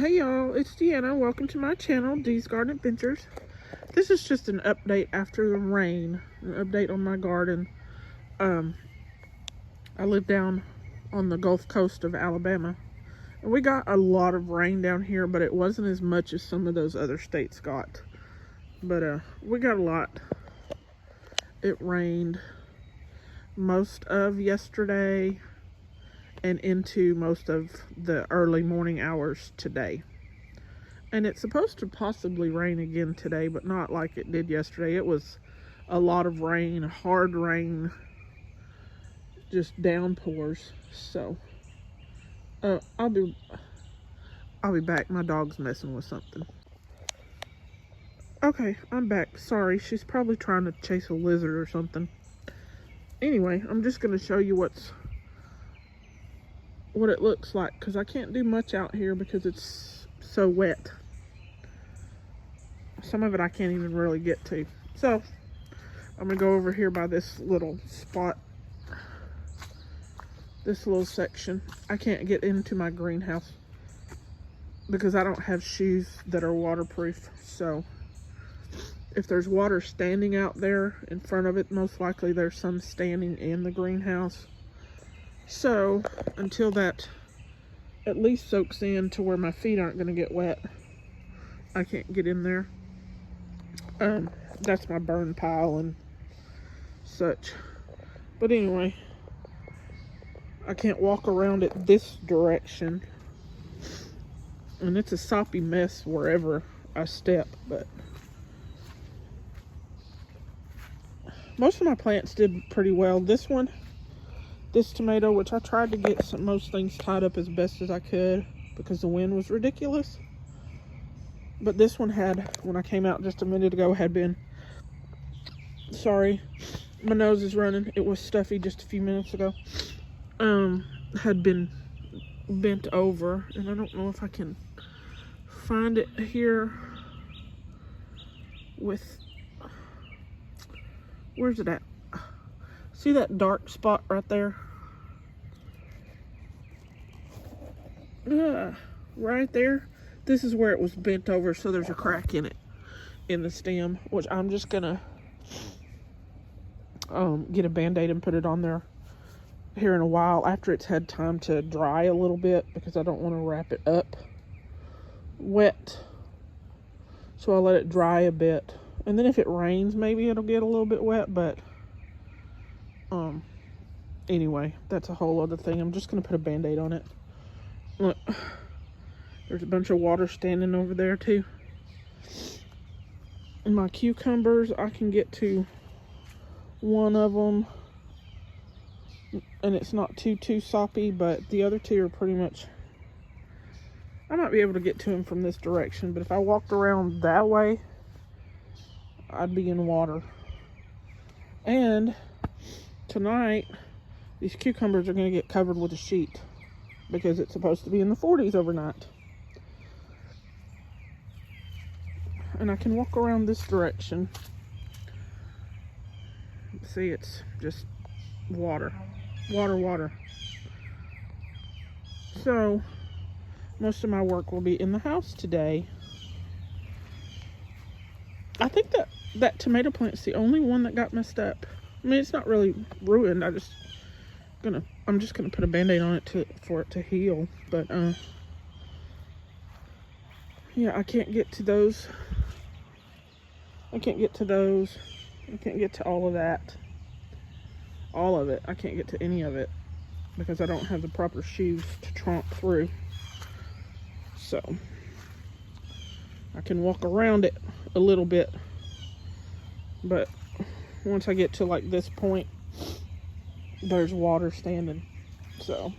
Hey y'all, it's Deanna. Welcome to my channel, Dee's Garden Adventures. This is just an update after the rain, an update on my garden. I live down on the Gulf Coast of Alabama, and we got a lot of rain down here, but it wasn't as much as some of those other states got. But we got a lot. It rained most of yesterday and into most of the early morning hours today. And it's supposed to possibly rain again today, but not like it did yesterday. It was a lot of rain, hard rain, just downpours. So I'll be back. My dog's messing with something. Okay, I'm back. Sorry, she's probably trying to chase a lizard or something. Anyway, I'm just going to show you what it looks like, because I can't do much out here because it's so wet. Some of it I can't even really get to. So I'm gonna go over here by this little spot, this little section. I can't get into my greenhouse because I don't have shoes that are waterproof. So if there's water standing out there in front of it, most likely there's some standing in the greenhouse. So until that at least soaks in to where my feet aren't gonna get wet, I can't get in there. That's my burn pile and such. But anyway, I can't walk around it this direction, and it's a soppy mess wherever I step. But most of my plants did pretty well. This tomato, which I tried to get most things tied up as best as I could because the wind was ridiculous. But this one had, when I came out just a minute ago, had been, sorry, my nose is running. It was stuffy just a few minutes ago. Had been bent over, and I don't know if I can find it here with, where's it at? See that dark spot right there? Right there. This is where it was bent over, so there's a crack in it, in the stem, which I'm just gonna get a band-aid and put it on there here in a while after it's had time to dry a little bit, because I don't want to wrap it up wet. So I'll let it dry a bit, and then if it rains, maybe it'll get a little bit wet. But anyway, that's a whole other thing. I'm just gonna put a band-aid on it. Look, there's a bunch of water standing over there too. And my cucumbers, I can get to one of them, and it's not too soppy, but the other two are pretty much, I might be able to get to them from this direction, but if I walked around that way, I'd be in water. And tonight, these cucumbers are going to get covered with a sheet because it's supposed to be in the 40s overnight. And I can walk around this direction. See, it's just water. Water. So, most of my work will be in the house today. I think that tomato plant's the only one that got messed up. I mean, it's not really ruined. I'm just gonna put a band-aid on it for it to heal. But yeah, I can't get to those. I can't get to all of that. All of it. I can't get to any of it because I don't have the proper shoes to tromp through. So I can walk around it a little bit, but once I get to like this point, there's water standing. So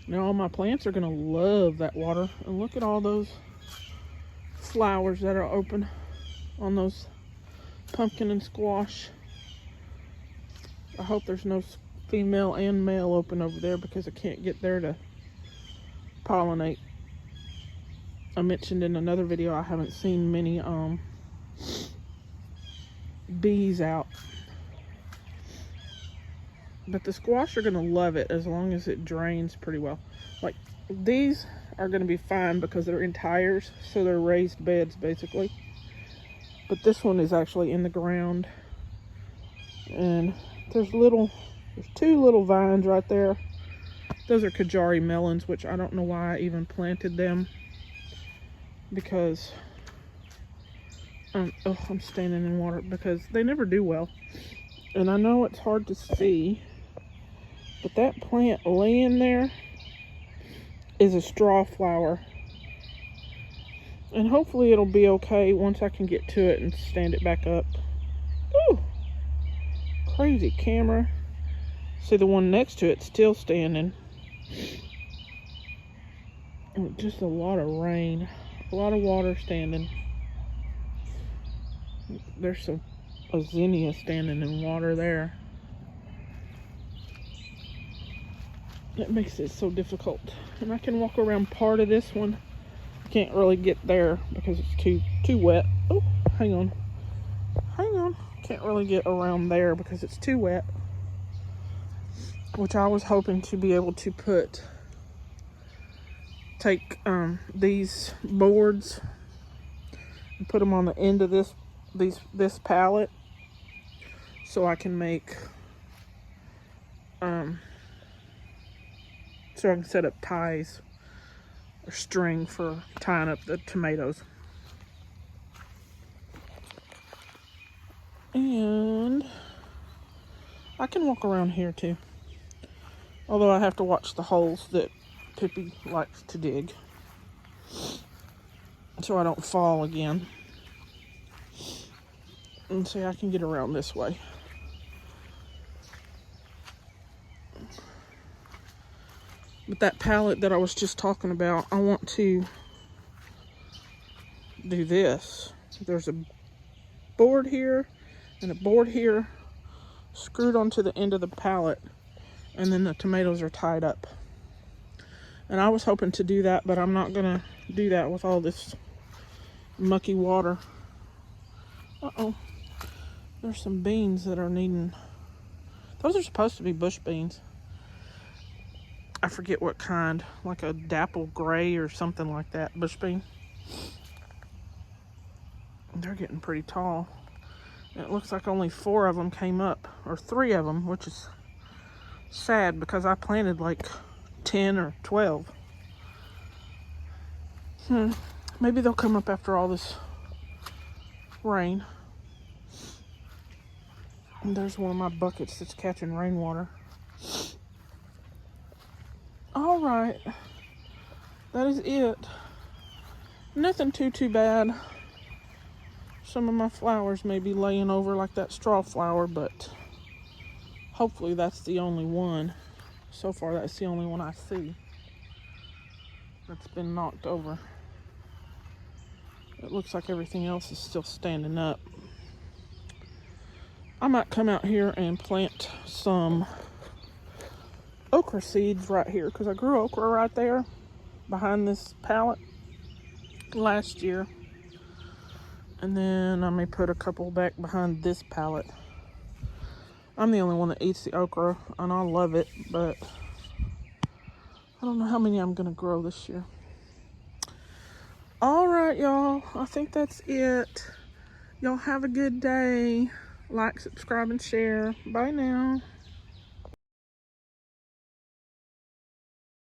now all my plants are gonna love that water. And look at all those flowers that are open on those pumpkin and squash. I hope there's no female and male open over there because I can't get there to pollinate. I mentioned in another video I haven't seen many bees out. But the squash are gonna love it as long as it drains pretty well. Like These are going to be fine because they're in tires, so they're raised beds basically. But this one is actually in the ground, and there's two little vines right there. Those are Kajari melons, which I don't know why I even planted them, because I'm standing in water, because they never do well. And I know it's hard to see, but that plant laying there is a straw flower. And hopefully it'll be okay once I can get to it and stand it back up. Ooh, crazy camera. See, the one next to it's still standing. And just a lot of rain, a lot of water standing. There's some zinnia standing in water there. It makes it so difficult. And I can walk around part of this one. I can't really get there because it's too wet. Oh, hang on. Can't really get around there because it's too wet. Which I was hoping to be able to take these boards and put them on the end of this pallet, so I can make so I can set up ties or string for tying up the tomatoes. And I can walk around here too, although I have to watch the holes that Pippi likes to dig so I don't fall again. And see, I can get around this way. But that pallet that I was just talking about, I want to do this. There's a board here and a board here screwed onto the end of the pallet, and then the tomatoes are tied up. And I was hoping to do that, but I'm not gonna do that with all this mucky water. Uh-oh. There's some beans that are needing... Those are supposed to be bush beans. I forget what kind, like a dapple gray or something like that, bush bean. They're getting pretty tall. And it looks like only 4 of them came up, or 3 of them, which is sad because I planted like 10 or 12. Maybe they'll come up after all this rain. And there's one of my buckets that's catching rainwater. All right, that is it. Nothing too bad. Some of my flowers may be laying over like that straw flower, but hopefully that's the only one. So far, that's the only one I see that's been knocked over. It looks like everything else is still standing up. I might come out here and plant some okra seeds right here, because I grew okra right there behind this pallet last year. And then I may put a couple back behind this pallet. I'm the only one that eats the okra, and I love it, but I don't know how many I'm gonna grow this year. All right, y'all, I think that's it. Y'all have a good day. Like, subscribe, and share. Bye now.